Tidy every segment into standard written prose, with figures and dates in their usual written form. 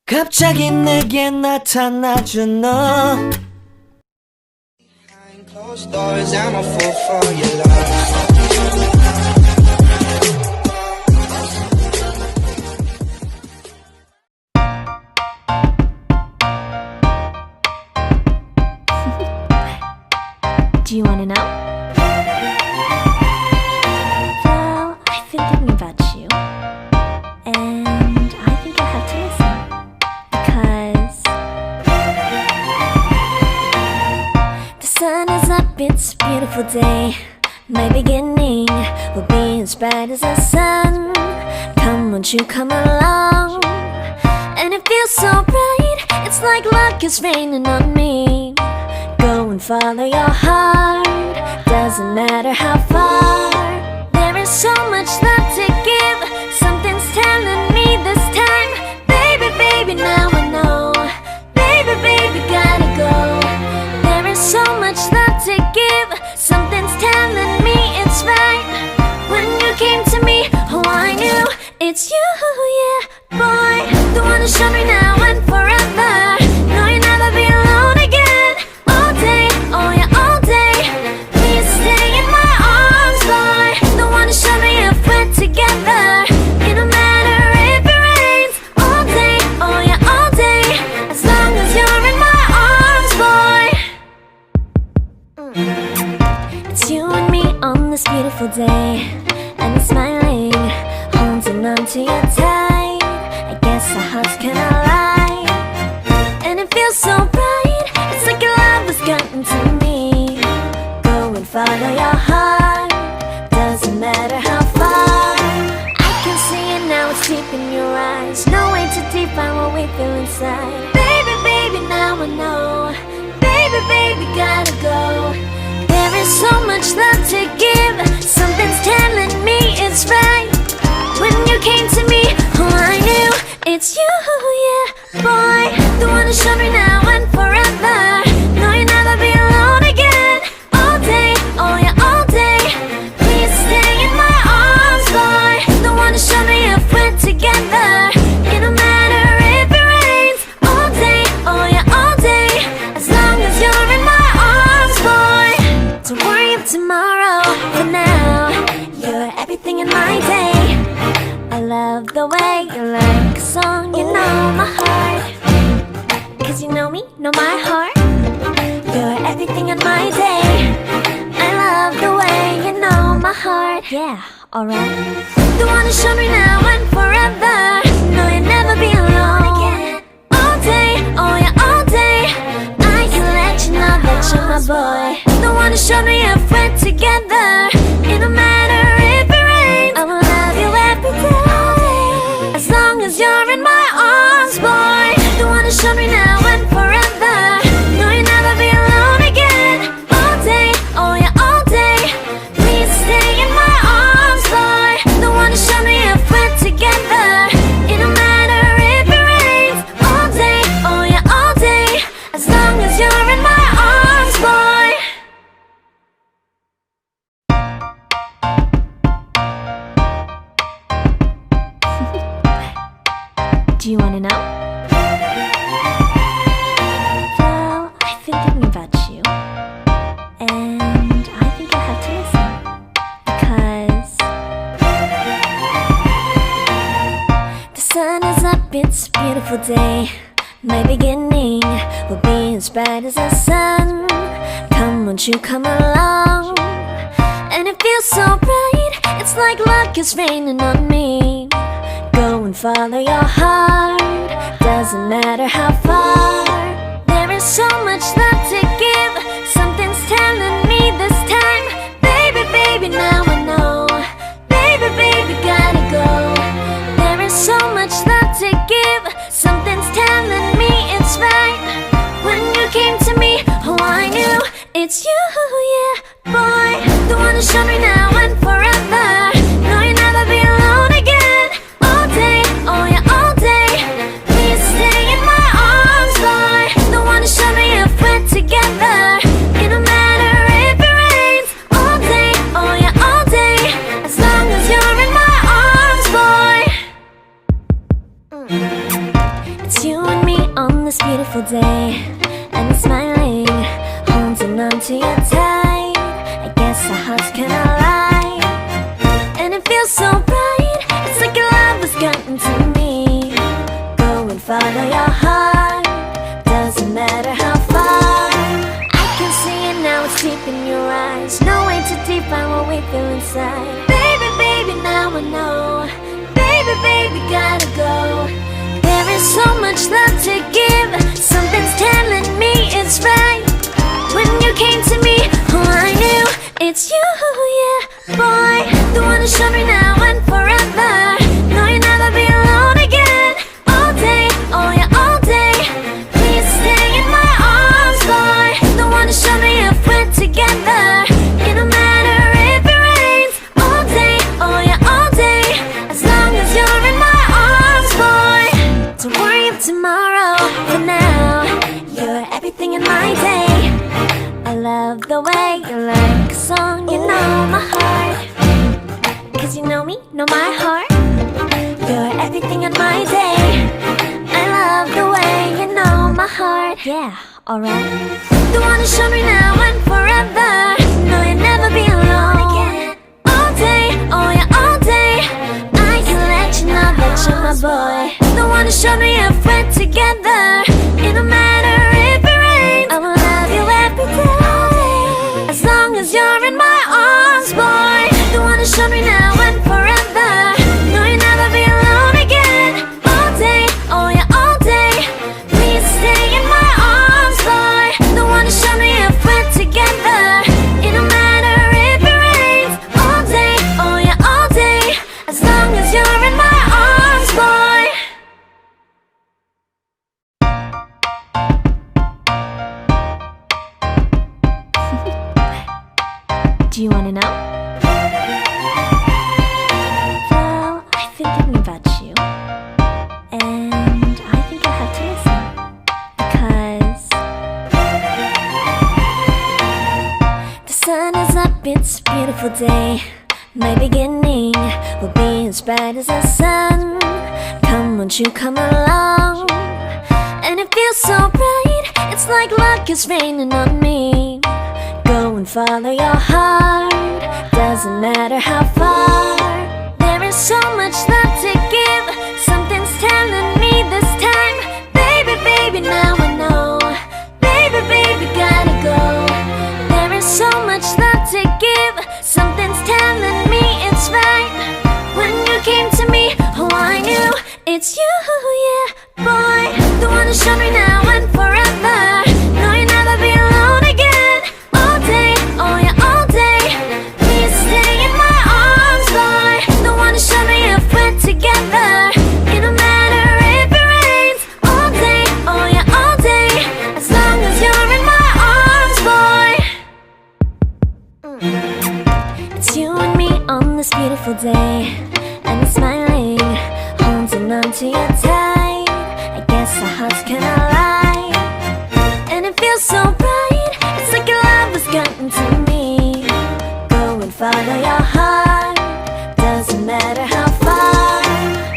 갑자기 내게 나타나준 너 Behind closed doors, I'm a fool for your love. Do you want to know? Well, I've been thinking about you, and I think you'll have to listen, because the sun is up, it's a beautiful day. My beginning will be as bright as the sun. Come, won't you come along? And it feels so bright, it's like luck is raining on me. Go and follow your heart, doesn't matter how far. There is so much love to give, something's telling me this time. Baby, baby, now I know. Baby, baby, gotta go. There is so much love to give, something's telling me it's right. When you came to me, oh I knew it's you, yeah, boy. The one to show me now and forever. No, you'll never be alone again. All day, oh yeah, all day. Please stay in my arms, boy. The one to show me if we're together. It don't matter if it rains. All day, oh yeah, all day. As long as you're in my arms, boy. It's you and me on this beautiful day, and I'm smiling, holding on to you tight. I guess our hearts can align, and it feels so bright. It's like your love has gotten to me. Go and follow your heart, doesn't matter how far. I can see it now, it's deep in your eyes. No way to define what we feel inside. Baby, baby, now I know. Baby, baby, gotta go. There is so much love to give, something's telling me it's right. When you came to me, oh I knew it's you, yeah, boy. The one to show me now and forever. No, you'll never be alone again. All day, oh yeah, all day. Please stay in my arms, boy. The one to show me if we're together. It don't matter if it rains. All day, oh yeah, all day. As long as you're in my arms, boy. Don't worry of tomorrow, for now you're everything in my day. I love the way you like a song, you know my heart. Cause you know me, know my heart. You're everything in my day. I love the way you know my heart. Yeah, alright. The one to show me now and forever. No, you'll never be alone again. All day, oh yeah, all day. I can let you know that you're my boy. The one to show me if we're together. It don't matter if it rains. I will love you every day. As long as you're in my arms, boy. The one to show me now and forever. No, you'll never be alone again. All day, oh yeah, all day. Please stay in my arms, boy. The one to show me if we're together. It don't matter if it rains. All day, oh yeah, all day. As long as you're in my arms, boy. Do you want to know? Well, I've been thinking about you, and I think you'll have to listen, because the sun is up, it's a beautiful day. My beginning will be as bright as the sun. Come, won't you come along? And it feels so bright, it's like luck is raining on me. Go and follow your heart, doesn't matter how far. There is so much love to give, something's telling me this time. Baby, baby, now I know. Baby, baby, gotta go. There is so much love to give, something's telling me it's right. When you came to me, oh I knew it's you, yeah, boy. The one to show me now and forever. No, you'll never be alone again. All day, oh yeah, all day. Please stay in my arms, boy. The one to show me if we're together. It don't matter if it rains. All day, oh yeah, all day. As long as you're in my arms, boy. It's you and me on this beautiful day, and I'm smiling, holding on to you tight. I guess our hearts can align, and it feels so right. It's like your love has gotten to me. Go and follow your heart, doesn't matter how far. I can see it now, it's deep in your eyes. No way to define what we feel inside. Baby, baby, now I know. Baby, baby, gotta go. There is so much love to give. Something's telling me it's right. When you came to me, oh, I knew it's you, yeah, boy. The one who showed me now and forever. No, you'll never be alone again. All day, oh yeah, all day. Please stay in my arms, boy. The one who showed me if we're together. It don't matter if it rains. All day, oh yeah, all day. As long as you're in my arms, boy. Don't worry of tomorrow. For now, you're everything in my day. I love the way you like a song. You know my heart, 'cause you know me, know my heart. You're everything in my day. I love the way you know my heart. Yeah, alright. The one who showed me now and forever. No, you'll never be alone again. All day, oh yeah, all day. I can let you know that you're my boy. The one who showed me if we're together. It don't matter if it rains. I will love you every day. As long as you're in my arms, boy. The one who showed me now and forever. No, you'll never be alone again. All day, oh yeah, all day. Please stay in my arms, boy. The one who showed me if we're together. It don't matter if it rains. All day, oh yeah, all day. As long as you're in my arms, boy. Do you wanna know? Well, I've been thinking about you, and I think I have to listen. Because the sun is up, it's a beautiful day. My beginning will be as bright as the sun. Come, won't you come along? And it feels so bright, it's like luck is raining on me. Go and follow your heart, doesn't matter how far. There is so much love to give. Something's telling me this time. Baby, baby, now I know. Baby, baby, gotta go. There is so much love to give. Something's telling me it's right. When you came to me, oh, I knew it's you, yeah, boy. The one who showed me now and forever. No, you'll never be alone again. All day, oh yeah, all day. Please stay in my arms, boy. The one who showed me if we're together. It don't matter if it rains. All day, oh yeah, all day. As long as you're in my arms, boy. It's you and me on this beautiful day, and I'm smiling, holding on to you tight. I guess our hearts can align, and it feels so right. It's like your love has gotten to me. Go and follow your heart, doesn't matter how far.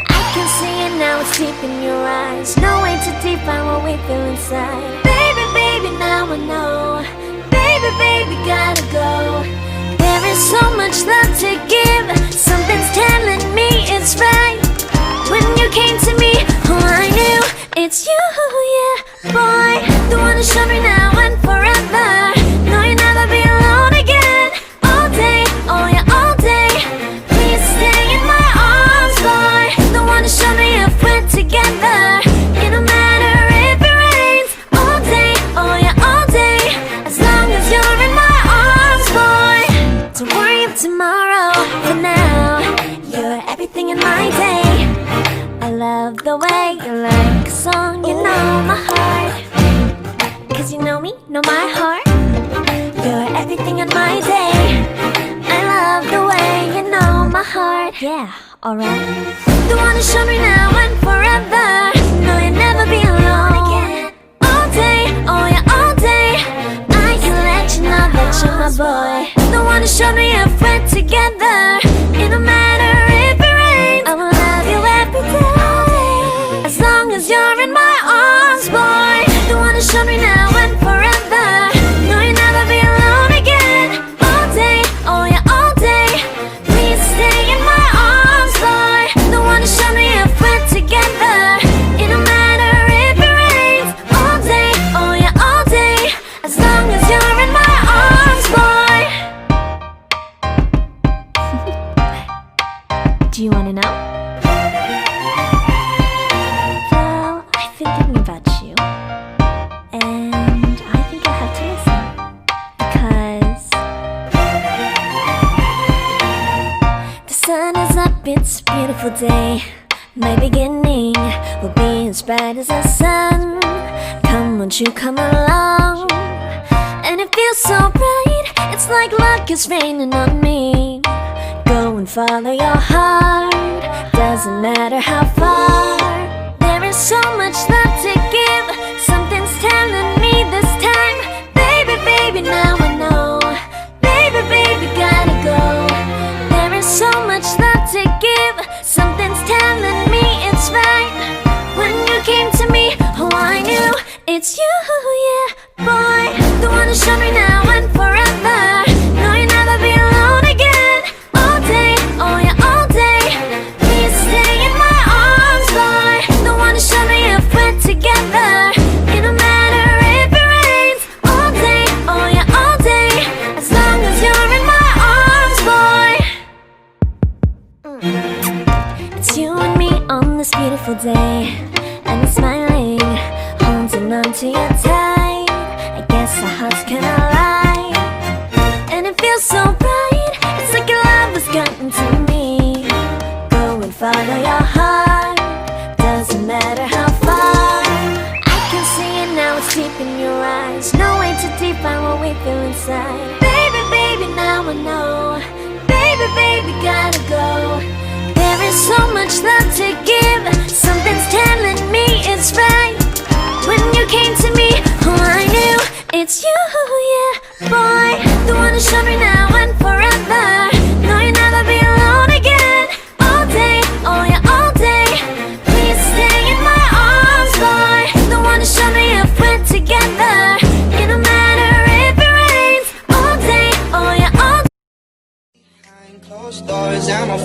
I can see it now, it's deep in your eyes. No way to define what we feel inside. Baby, baby, now I know. Baby, baby, gotta go. There is so much love to give. Something's telling me it's right. When you came to me, oh, I knew it's you, yeah, boy. The one who showed me now and forever. No, you'll never be alone again. All day, oh yeah, all day. Please stay in my arms, boy. The one who showed me if we're together. It don't matter if it rains. All day, oh yeah, all day. As long as you're in my arms, boy. Don't worry of tomorrow. For now, you're everything in my day. I love the way you like a song. You know my heart, 'cause you know me, know my heart. You're everything in my day. I love the way you know my heart. Yeah, alright. The one who showed me now and forever. No, you'll never be alone again. All day, oh yeah, all day. I can let you know that you're my boy. The one who showed me if we're together. It don't matter if it rains. I will love you every day. As long as you're in my arms, boy. The one who showed me now and forever. No, you'll never be alone again. All day, oh yeah, all day. Please stay in my arms, boy. The one who showed me if we're together. It don't matter if it rains. All day, oh yeah, all day. As long as you're in my arms, boy. Do you wanna know? Well, I've been thinking about you, and I think I have to listen because the sun is up, it's a beautiful day. My beginning will be as bright as the sun. Come, won't you come along? And it feels so bright, it's like luck is raining on me. Go and follow your heart, doesn't matter how far. There is so much love to give, something's telling me this time. Baby, baby, now I know. Baby, baby, gotta go. There is so much love to give, something's telling me it's right. When you came to me, oh I knew it's you, yeah, boy. The one who showed me now and forever. No, you'll never be alone again. All day, oh yeah, all day. Please stay in my arms, boy. The one who showed me if we're together. It don't matter if it rains. All day, oh yeah, all day. As long as you're in my arms, boy. It's you and me on this beautiful day, and it's smiling, holding on to you tight. I guess our hearts cannot lie, and it feels so bright. It's like your love has gotten to me. Go and follow your heart, doesn't matter how far. I can see it now, it's deep in your eyes. No way to define what we feel inside. Baby, baby, now I know. Baby, baby, gotta go. There is so much love to give, something's telling me it's right. When you came to me, oh I knew it's you, yeah, boy. The one who showed me now and forever. No, you'll never be alone again. All day, oh yeah, all day. Please stay in my arms, boy. The one who showed me if we're together. It don't matter if it rains. All day, oh yeah, all day. Behind closed doors, I'm a